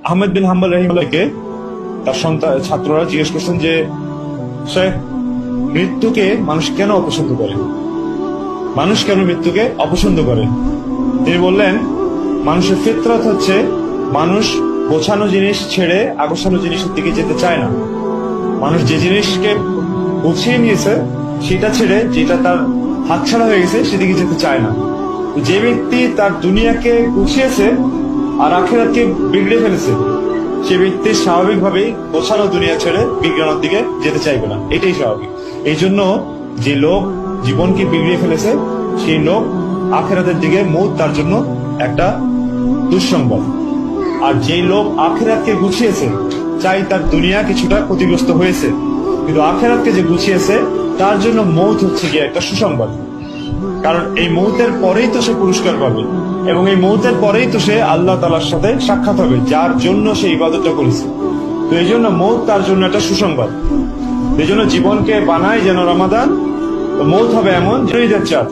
আহমেদ বিন হাম্বল রাহিমাহুল্লাহকে তার ছাত্ররা জিজ্ঞেস করছেন যে শেখ, মৃত্যুকে মানুষ কেন অপছন্দ করে? মানুষ কেন মৃত্যুকে অপছন্দ করে? তিনি বললেন, মানুষের ফিতরত হচ্ছে মানুষ গোছানো জিনিস ছেড়ে আগোছানো জিনিসের দিকে যেতে চায় না। মানুষ যে জিনিসকে গুছিয়ে নিয়েছে সেটা ছেড়ে যেটা তার হাতছাড়া হয়ে গেছে সেদিকে যেতে চায় না। যে ব্যক্তি তার দুনিয়াকে গুছিয়েছে আর আখিরাতকে বিগড়ে ফেলেছে, সে ব্যক্তি স্বাভাবিকভাবেই গোছানো দুনিয়া ছেড়ে বিজ্ঞানের দিকে যেতে চাইবে না, এটাই স্বাভাবিক। এই জন্য যে লোক জীবনকে বিগড়িয়ে ফেলেছে সেই লোক আখিরাতের দিকে মৌত তার জন্য একটা দুঃসংবাদ। আর যেই লোক আখিরাতকে গুছিয়েছে, চাই তার দুনিয়া কিছুটা ক্ষতিগ্রস্ত হয়েছে, কিন্তু আখিরাতকে যে গুছিয়েছে তার জন্য মৌত হচ্ছে গিয়ে একটা সুসংবাদ। কারণ এই মৌতের পরেই তো সে পুরস্কার পাবে, এবং এই মৌতের পরেই তো সে আল্লাহ তাআলার সাথে সাক্ষাৎ হবে, যার জন্য সে ইবাদতটা করেছে। তো এই জন্য মৌত তার জন্য একটা সুসংবাদ। এই জন্য জীবনকে বানায় যেন রমাদান, তো মৌত হবে এমন যে ঈদের চাঁদ।